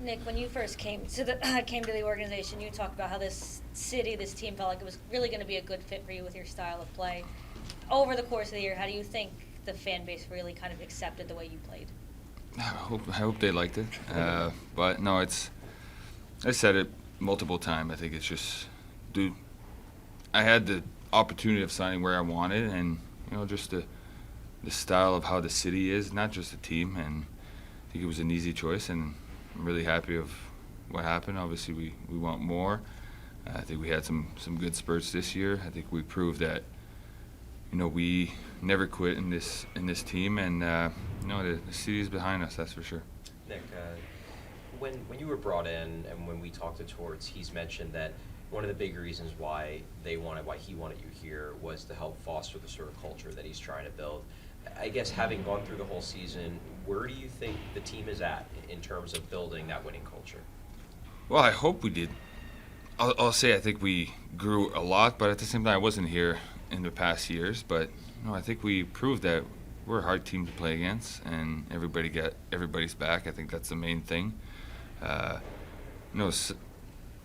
Nick, when you first came to the organization, you talked about how this city, this team felt like it was really going to be a good fit for you with your style of play. Over the course of the year, how do you think the fan base really kind of accepted the way you played? I hope they liked it. But no, I said it multiple times. I think it's just, dude, I had the opportunity of signing where I wanted, and just the style of how the city is, not just the team, and I think it was an easy choice, and I'm really happy of what happened. Obviously, we want more. I think we had some good spurts this year. I think we proved that we never quit in this team, and the city is behind us. That's for sure. Nick, when you were brought in and when we talked to Torts, he's mentioned that one of the big reasons why he wanted you here was to help foster the sort of culture that he's trying to build. I guess having gone through the whole season, where do you think the team is at in terms of building that winning culture? Well, I hope we did. I'll say I think we grew a lot, but at the same time, I wasn't here in the past years. But I think we proved that we're a hard team to play against, and everybody's back. I think that's the main thing.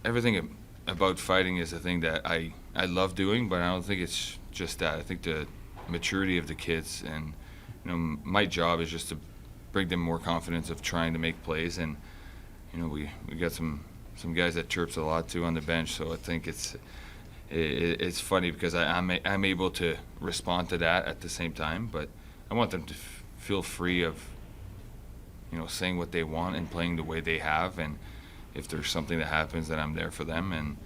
Everything about fighting is a thing that I love doing, but I don't think it's just that. I think the maturity of the kids, and my job is just to bring them more confidence of trying to make plays, and we got some guys that chirps a lot too on the bench, so I think it's funny because I'm able to respond to that at the same time, but I want them to feel free of saying what they want and playing the way they have, and if there's something that happens, then I'm there for them, and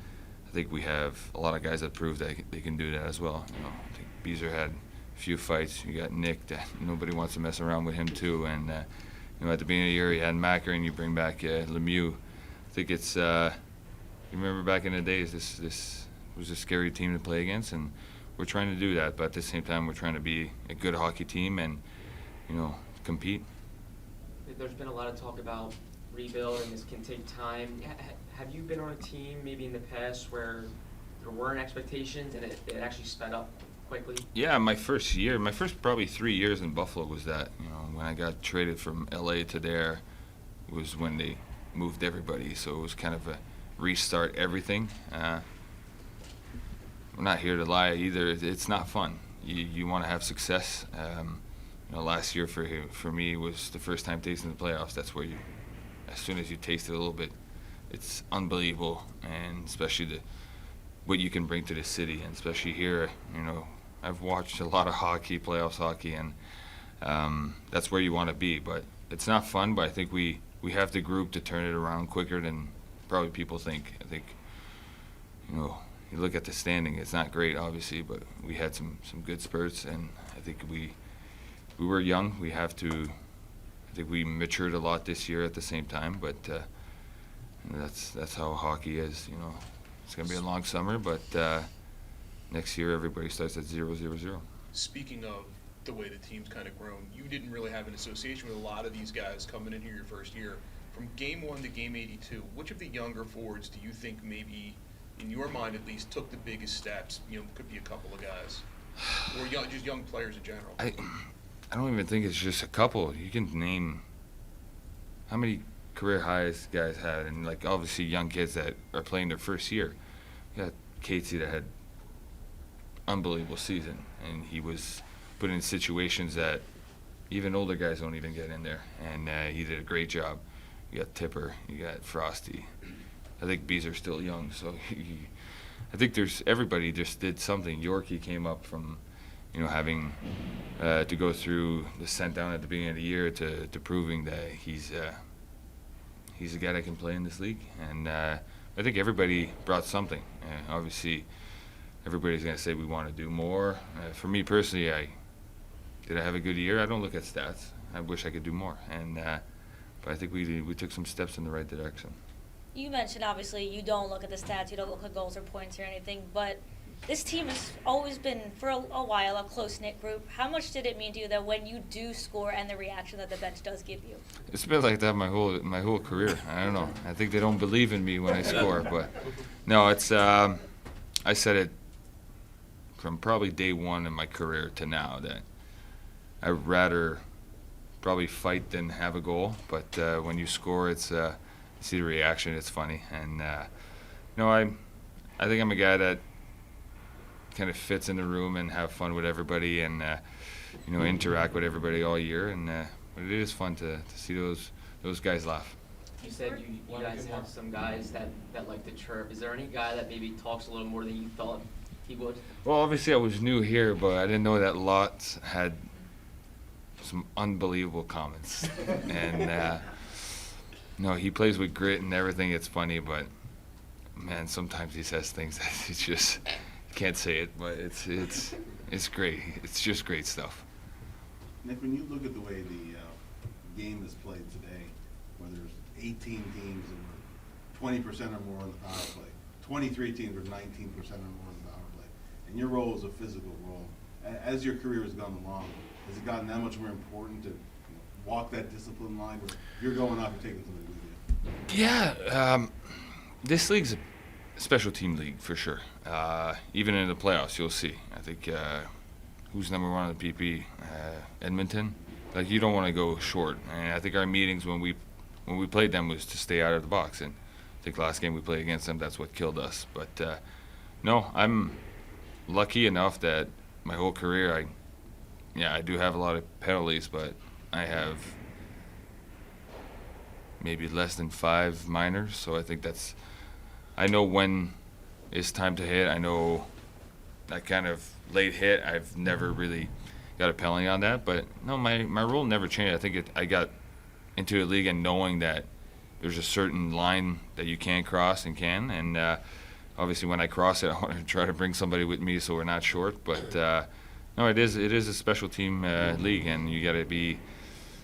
I think we have a lot of guys that prove that they can do that as well. I think Beezer had a few fights. You got Nick that nobody wants to mess around with him too, and at the beginning of the year you had Macker and you bring back Lemieux. I think it's you remember back in the days this was a scary team to play against, and we're trying to do that, but at the same time we're trying to be a good hockey team and compete. There's been a lot of talk about rebuild and this can take time. Have you been on a team maybe in the past where there weren't expectations and it actually sped up quickly? Yeah, my first probably 3 years in Buffalo was that. When I got traded from LA to there was when they moved everybody, so it was kind of a restart everything. I'm not here to lie either. It's not fun. You want to have success. Last year for me was the first time tasting the playoffs. That's where as soon as you taste it a little bit, it's unbelievable, and especially what you can bring to the city, and especially here. I've watched a lot of hockey, playoffs hockey, and that's where you want to be. But it's not fun. But I think we have the group to turn it around quicker than probably people think. I think you look at the standing; it's not great, obviously, but we had some good spurts, and I think we were young. I think we matured a lot this year at the same time, but that's how hockey is. It's going to be a long summer, but next year everybody starts at 0-0-0. Speaking of the way the team's kind of grown, you didn't really have an association with a lot of these guys coming in here your first year. From game 1 to game 82, which of the younger forwards do you think maybe, in your mind at least, took the biggest steps? Could be a couple of guys, or just young players in general. I don't even think it's just a couple. You can name how many career highs guys had, and obviously young kids that are playing their first year. You got Casey that had unbelievable season, and he was put in situations that even older guys don't even get in there, and he did a great job. You got Tipper, you got Frosty. I think Beezer's still young, so I think everybody just did something. Yorkie came up from having to go through the sent down at the beginning of the year to proving that he's a guy that can play in this league. And I think everybody brought something. Obviously, everybody's going to say we want to do more. For me personally, did I have a good year? I don't look at stats. I wish I could do more. But I think we took some steps in the right direction. You mentioned, obviously, you don't look at the stats, you don't look at goals or points or anything, but this team has always been, for a while, a close-knit group. How much did it mean to you that when you do score and the reaction that the bench does give you? It's been like that my whole career. I don't know. I think they don't believe in me when I score. But no, it's I said it from probably day one in my career to now that I'd rather probably fight than have a goal. But when you score, it's see the reaction. It's funny, and I think I'm a guy that kind of fits in the room and have fun with everybody, and interact with everybody all year, and but it is fun to see those guys laugh. You said you guys have some guys that like to chirp. Is there any guy that maybe talks a little more than you thought he would? Well, obviously I was new here, but I didn't know that Lotz had some unbelievable comments. And no, he plays with grit and everything. It's funny, but man, sometimes he says things that it's just you can't say it, but it's great. It's just great stuff. Nick, when you look at the way the game is played today, whether it's 18 teams and 20% or more on the power play, 23 teams or 19% or more on the power play, and your role is a physical role. As your career has gone along, has it gotten that much more important to walk that discipline line where you're going out and taking somebody with you? Yeah, this league's a special team league for sure. Even in the playoffs, you'll see. I think who's number one on the PP? Edmonton. Like, you don't want to go short. And I think our meetings when we played them was to stay out of the box. And I think last game we played against them, that's what killed us. But no, I'm lucky enough that my whole career, I do have a lot of penalties, but I have maybe less than 5 minors. So I think I know when it's time to hit. I know that kind of late hit, I've never really got a penalty on that. But no, my rule never changed. I think I got into the league and knowing that there's a certain line that you can cross and can. And obviously when I cross it, I want to try to bring somebody with me so we're not short. But no, it is a special team league, and you got to be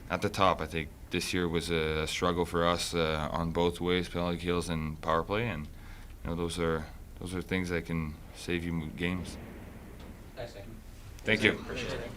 at the top. I think this year was a struggle for us on both ways, penalty kills and power play, and those are things that can save you games. Thanks, Nick. Thank you. Appreciate it.